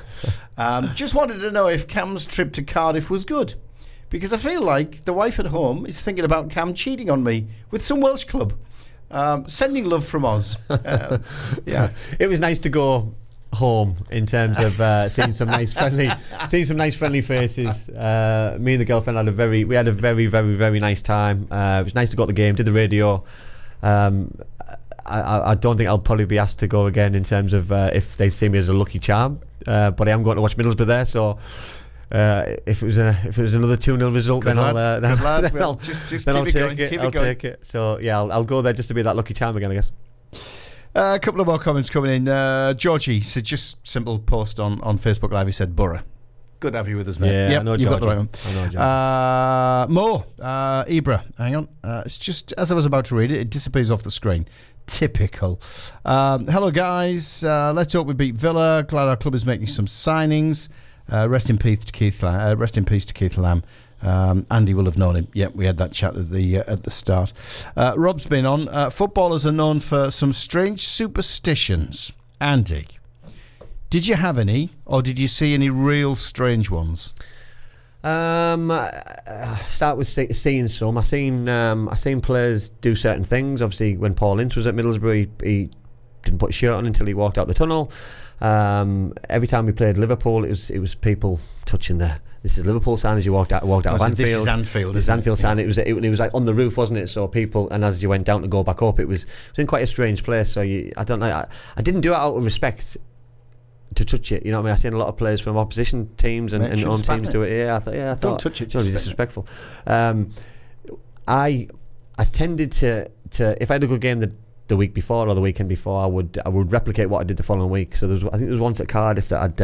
Just wanted to know if Cam's trip to Cardiff was good, because I feel like the wife at home is thinking about Cam cheating on me with some Welsh club. Sending love from Oz. Yeah, it was nice to go home in terms of seeing some nice friendly faces. Me and the girlfriend had a very very very nice time. It was nice to go to the game, did the radio. I don't think I'll probably be asked to go again in terms of if they see me as a lucky charm, but I am going to watch Middlesbrough there, so if it was another 2-0 result, good then lad. I'll just then keep I'll it take going. I'll take it. So yeah, I'll go there just to be that lucky charm again, I guess. A couple of more comments coming in. Georgie said, just simple post on Facebook Live. He said, Boro. Good to have you with us, mate. Yeah, yep, I know you've got the right one. I know Georgie. More. Ibra. Hang on. It's just, as I was about to read it, it disappears off the screen. Typical. Hello, guys. Let's hope we beat Villa. Glad our club is making some signings. Rest in peace to Keith Lamb. Andy will have known him. Yeah, we had that chat at the start. Rob's been on. Footballers are known for some strange superstitions. Andy, Did you have any, or did you see any real strange ones? Start with seeing some. I seen players do certain things. Obviously, when Paul Ince was at Middlesbrough, he didn't put a shirt on until he walked out the tunnel. Every time we played Liverpool, it was people touching this is Liverpool sign as you walked out of Anfield. This is Anfield. This is Anfield sign. It was like on the roof, wasn't it? So people, and as you went down to go back up, it was in quite a strange place. So I don't know. I didn't do it out of respect to touch it. You know what I mean? I've seen a lot of players from opposition teams and home teams do it. I thought don't touch it. Just disrespectful. I tended to if I had a good game the week before or the weekend before, I would replicate what I did the following week. So I think there was once at Cardiff that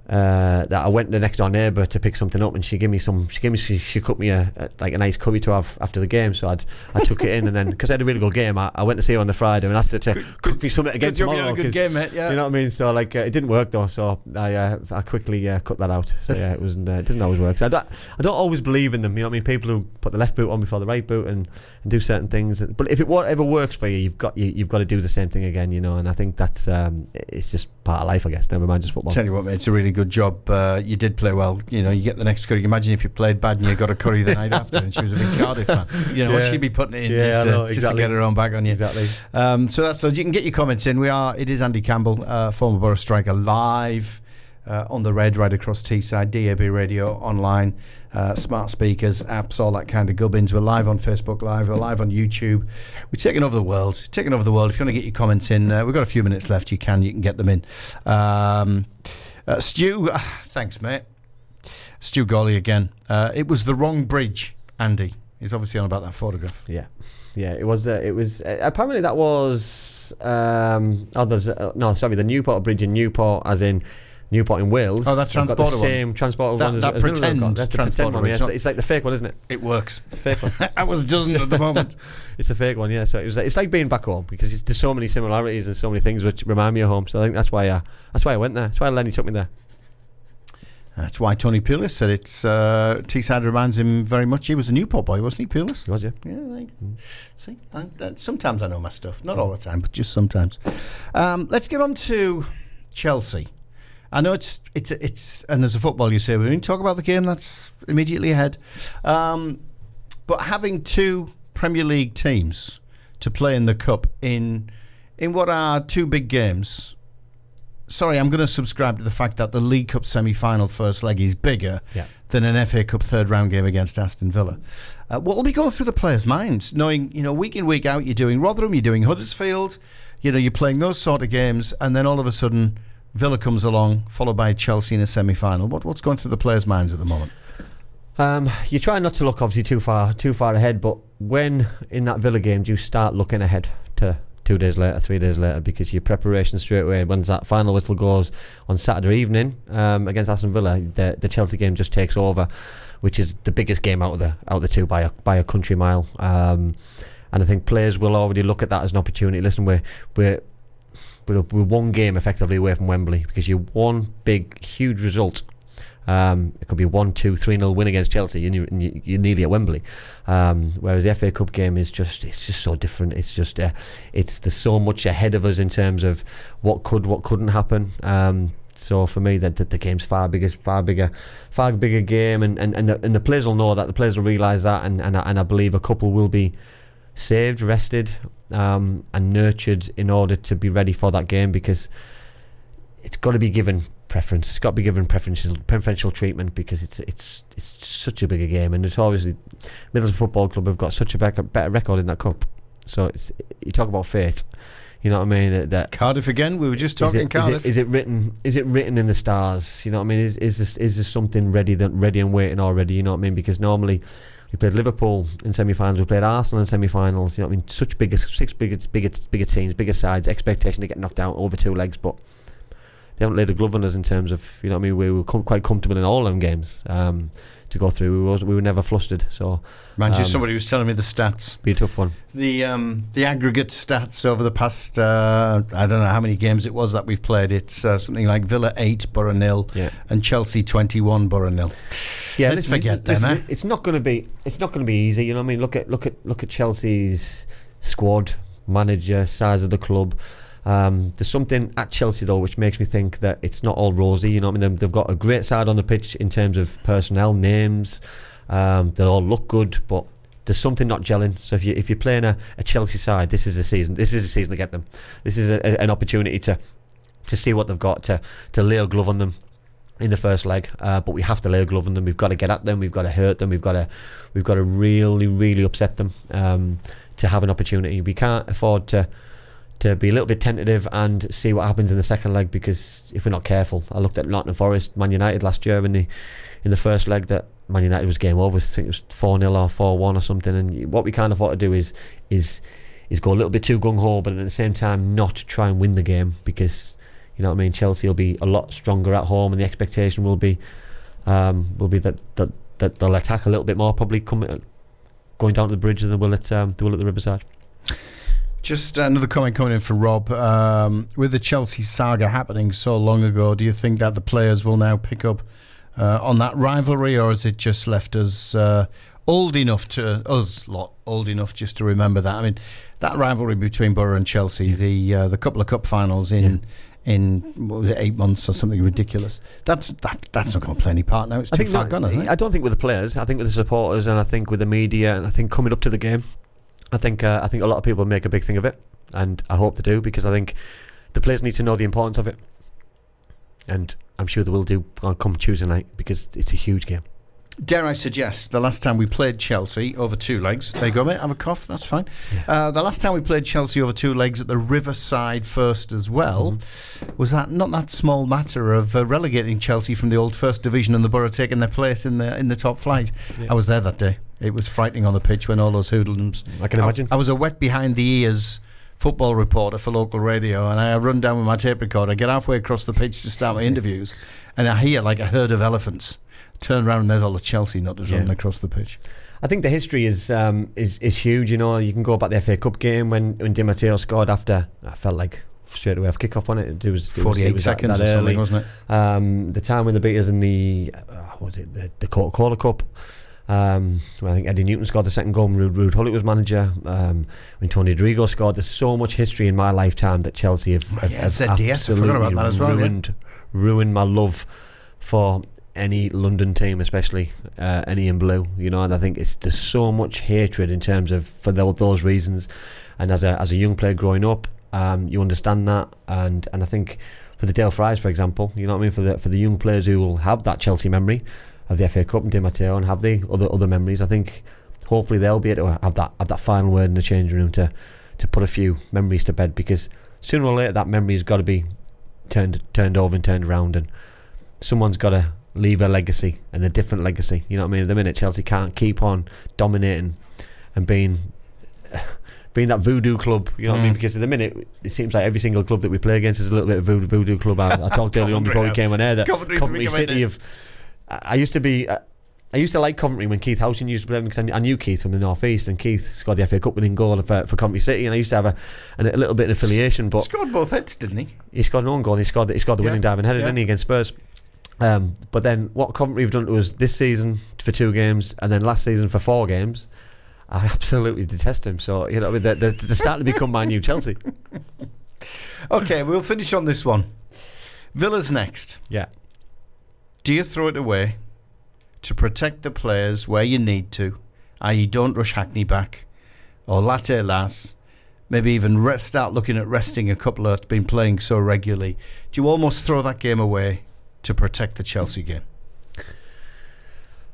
that I went to the next door neighbour to pick something up, and she cooked me a nice curry to have after the game. So I took it in, and then because I had a really good game, I went to see her on the Friday and asked her to cook me something again tomorrow. You had a good game, mate. Yeah. You know what I mean? So it didn't work though. So I quickly cut that out. So yeah, it didn't always work. So I don't always believe in them. You know what I mean? People who put the left boot on before the right boot and do certain things. But if whatever works for you, you've got to do the same thing again. You know, and I think that's it's just part of life, I guess. Never mind just football. Tell you what, mate, it's a really good job. You did play well. You know, you get the next curry. Imagine if you played bad and you got a curry the night after, and she was a big Cardiff fan. You know, what she'd be putting it in just to get her own back on you. Exactly. So that's you can get your comments in. It is Andy Campbell, former Boro striker, live on the Red right across Teesside, DAB radio, online, smart speakers, apps, all that kind of gubbins. We're live on Facebook Live. We're live on YouTube. We're taking over the world. If you want to get your comments in, we've got a few minutes left. You can get them in. Stu, thanks, mate. Stu Gawley again. It was the wrong bridge, Andy. He's obviously on about that photograph. Yeah, it was. Apparently that was. The Newport Bridge in Newport, as in Newport in Wales. Oh, that transporter one. Same transporter one. That pretend transporter one. It's like the fake one, isn't it? It works. It's a fake one. That was doesn't at the moment. It's a fake one, yeah. So it's like being back home because there's so many similarities and so many things which remind me of home. So I think that's why I went there. That's why Lenny took me there. That's why Tony Pulis said it's Teesside reminds him very much. He was a Newport boy, wasn't he, Pulis? He was, yeah. Yeah, see, sometimes I know my stuff. Not all the time, but just sometimes. Let's get on to Chelsea. I know it's and as a football, you say we didn't talk about the game that's immediately ahead, but having two Premier League teams to play in the cup in what are two big games. Sorry, I'm going to subscribe to the fact that the League Cup semi-final first leg is bigger than an FA Cup third round game against Aston Villa. What will be going through the players' minds, knowing week in week out you're doing Rotherham, you're doing Huddersfield, you're playing those sort of games, and then all of a sudden Villa comes along, followed by Chelsea in a semi-final. What's going through the players' minds at the moment? You try not to look obviously too far ahead, but when in that Villa game do you start looking ahead to 2 days later, 3 days later, because your preparation straight away, once that final whistle goes on Saturday evening against Aston Villa, the Chelsea game just takes over, which is the biggest game out of the two by a country mile. And I think players will already look at that as an opportunity. Listen, we're one game effectively away from Wembley because you're one big, huge result. It could be 1-2, 3-0 win against Chelsea. You're nearly at Wembley. Whereas the FA Cup game is just so different. It's just there's so much ahead of us in terms of what couldn't happen. So for me, the game's far bigger game, and the players will know that. The players will realise that, and I believe a couple will be saved, rested, and nurtured in order to be ready for that game, because it's got to be given preference. It's got to be given preferential treatment because it's such a bigger game, and it's obviously Middlesbrough Football Club have got such a better record in that cup. So you talk about fate. You know what I mean? That Cardiff again. We were just talking Cardiff. Is it written in the stars? You know what I mean? Is this something ready and waiting already? You know what I mean? Because normally we played Liverpool in semi-finals, we played Arsenal in semi-finals. You know what I mean? Such bigger teams, bigger sides. Expectation to get knocked out over two legs, but they haven't laid a glove on us in terms of, you know what I mean, we were quite comfortable in all them games to go through. We were never flustered. So, mind you, somebody was telling me the stats. Be a tough one. The aggregate stats over the past I don't know how many games it was that we've played. It's something like Villa 8, Boro 0, and Chelsea 21, Boro 0. Yeah, let's forget them. Eh? It's not going to be easy. You know what I mean? Look at Chelsea's squad, manager, size of the club. There's something at Chelsea though which makes me think that it's not all rosy. You know what I mean? They've got a great side on the pitch in terms of personnel, names. They all look good, but there's something not gelling. So if you're playing a Chelsea side, this is the season. This is the season to get them. This is an opportunity to see what they've got, to lay a glove on them in the first leg. But we have to lay a glove on them. We've got to get at them. We've got to hurt them. We've got to really, really upset them to have an opportunity. We can't afford to be a little bit tentative and see what happens in the second leg, because if we're not careful, I looked at Nottingham Forest, Man United last year in the first leg, that Man United was game over. I think it was 4-0 or 4-1 or something. And what we can't afford to do is go a little bit too gung-ho, but at the same time not try and win the game, because you know what I mean, Chelsea will be a lot stronger at home, and the expectation will be that they'll attack a little bit more, probably going down to the bridge than they will at the Riverside. Just another comment coming in from Rob. With the Chelsea saga happening so long ago, do you think that the players will now pick up on that rivalry, or has it just left us old enough just to remember that? I mean, that rivalry between Boro and Chelsea, the couple of cup finals in what was it, 8 months or something ridiculous. That's not going to play any part now. It's too far gone, isn't it? I don't think with the players. I think with the supporters, and I think with the media, and I think coming up to the game, I think a lot of people make a big thing of it, and I hope they do, because I think the players need to know the importance of it, and I'm sure they will do come Tuesday night, because it's a huge game. Dare I suggest, the last time we played Chelsea over 2 legs, there you go, mate, have a cough, that's fine. Yeah. The last time we played Chelsea over 2 legs at the Riverside first as well, was that not that small matter of relegating Chelsea from the old First Division and the Borough taking their place in the top flight. Yeah. I was there that day. It was frightening on the pitch when all those hoodlums. I can imagine. I was a wet behind the ears football reporter for local radio, and I run down with my tape recorder, get halfway across the pitch to start my interviews, and I hear like a herd of elephants. Turn around and there's all the Chelsea nutters running across the pitch. I think the history is huge. You know, you can go back the FA Cup game when Di Matteo scored after, I felt like straight away off kick-off on it. It was 48 seconds that or something, wasn't it? The time when they beat us in the Coca-Cola Cup. I think Eddie Newton scored the second goal when Ruud Gullit was manager. When Tony Rodrigo scored. There's so much history in my lifetime that Chelsea have absolutely ruined my love for any London team, especially any in blue. You know, and I think there's so much hatred in terms of for those reasons. And as a young player growing up, you understand that. And I think for the Dale Fries, for example, you know what I mean, for the young players who will have that Chelsea memory of the FA Cup and Di Matteo and have the other memories, I think hopefully they'll be able to have that final word in the changing room to put a few memories to bed, because sooner or later that memory has got to be turned over and turned around, and someone's got to leave a legacy, and a different legacy. You know what I mean? At the minute, Chelsea can't keep on dominating and being that voodoo club. You know what I mean? Because at the minute, it seems like every single club that we play against is a little bit of voodoo club. I talked earlier on before we came on air that Coventry City have. I used to like Coventry when Keith Housen used to play them, because I knew Keith from the North East, and Keith scored the FA Cup winning goal for Coventry City, and I used to have a little bit of affiliation. But scored both heads, didn't he? He scored an own goal, and he scored the winning diving header, didn't he, against Spurs? But then what Coventry have done to us this season for 2 games, and then last season for 4 games, I absolutely detest him. So you know, they're starting to become my new Chelsea. Okay, we'll finish on this one. Villa's next. Yeah. Do you throw it away to protect the players where you need to, i.e. don't rush Hackney back, or latte lath, maybe even start looking at resting a couple that's been playing so regularly? Do you almost throw that game away to protect the Chelsea game?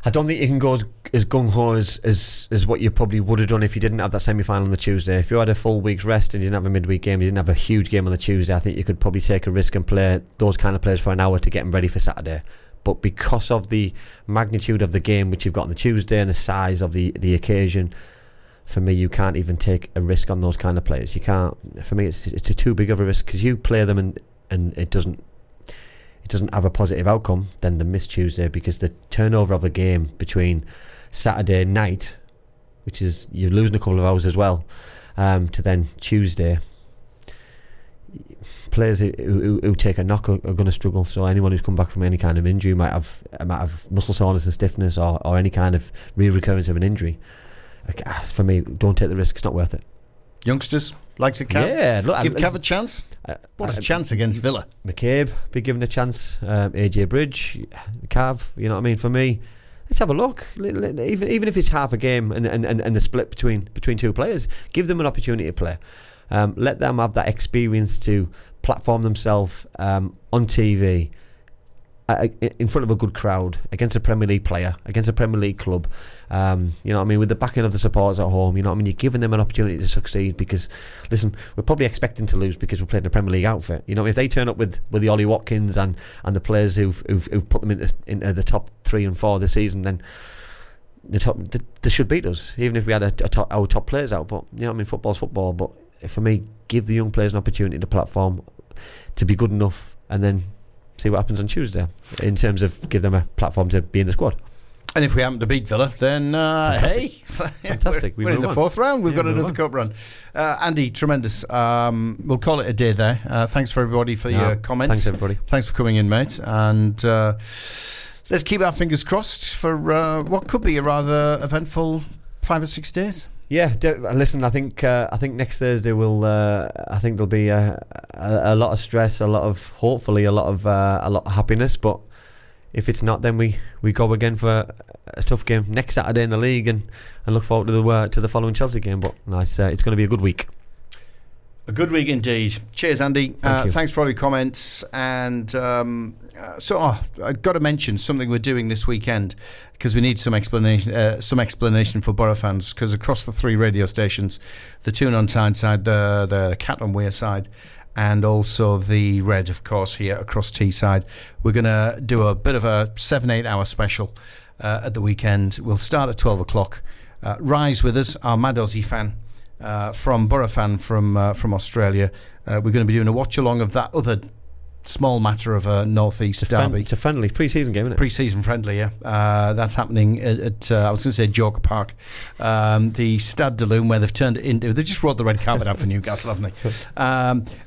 I don't think you can go as gung-ho as what you probably would have done if you didn't have that semi-final on the Tuesday. If you had a full week's rest and you didn't have a midweek game, you didn't have a huge game on the Tuesday, I think you could probably take a risk and play those kind of players for an hour to get them ready for Saturday. But because of the magnitude of the game which you've got on the Tuesday and the size of the occasion, for me, you can't even take a risk on those kind of players. You can't. For me, it's too big of a risk, because you play them and it doesn't have a positive outcome, then the miss Tuesday, because the turnover of a game between Saturday night, which is you're losing a couple of hours as well, to then Tuesday, players who take a knock are going to struggle. So anyone who's come back from any kind of injury might have muscle soreness and stiffness, or any kind of recurrence of an injury. For me, don't take the risk. It's not worth it. Youngsters, Like to Cav? Yeah, look, give Cav a chance. What a chance against Villa. McCabe be given a chance. AJ Bridge, Cav. You know what I mean? For me, let's have a look. Even if it's half a game and the split between two players, give them an opportunity to play. Let them have that experience to platform themselves on TV. In front of a good crowd, against a Premier League player, against a Premier League club, you know what I mean, with the backing of the supporters at home, you know what I mean, you're giving them an opportunity to succeed, because listen, we're probably expecting to lose because we're playing a Premier League outfit. You know, if they turn up with the Ollie Watkins and the players who've put them into the top 3 and 4 this season, then they should beat us, even if we had our top players out. But you know what I mean, football's football. But for me, give the young players an opportunity to platform, to be good enough, and then see what happens on Tuesday in terms of give them a platform to be in the squad. And if we happen to beat Villa, then hey, fantastic. We're in the 4th round. We've got another cup run. Andy, tremendous. We'll call it a day there. Thanks for everybody for your comments. Thanks everybody. Thanks for coming in, mate. And let's keep our fingers crossed for what could be a rather eventful 5 or 6 days. Yeah, listen. I think next Thursday I think there'll be a lot of stress, hopefully a lot of happiness. But if it's not, then we go again for a tough game next Saturday in the league, and look forward to the following Chelsea game. But nice, it's going to be a good week. A good week indeed. Cheers, Andy. Thanks for all your comments. And I've got to mention something we're doing this weekend, because we need some explanation for Boro fans, because across the 3 radio stations, the Tune on Tyneside, the Cat on Wear side, and also the Red, of course, here across Teesside, we're going to do a bit of a 7-8 hour special at the weekend. We'll start at 12 o'clock. Rise with us, our Mad Aussie fan, from Boro fan from Australia. We're going to be doing a watch along of that other small matter of a northeast derby. It's a friendly pre-season game, isn't it? Pre-season friendly, yeah. That's happening at I was going to say Joker Park, the Stade de Lune, where they've turned it into. They just rolled the red carpet out for Newcastle, haven't they?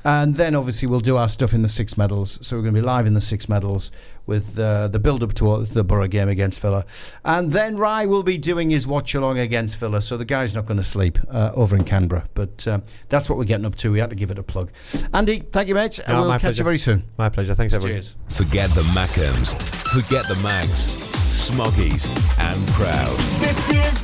And then obviously we'll do our stuff in the Six Medals. So we're going to be live in the Six Medals with the build-up to the Boro game against Villa. And then Rye will be doing his watch-along against Villa, so the guy's not going to sleep over in Canberra. But that's what we're getting up to. We had to give it a plug. Andy, thank you, mate. And we'll catch you very soon. My pleasure. Thanks, everyone. Cheers. Forget the Mackhams, forget the Mags, Smoggies and Proud. This is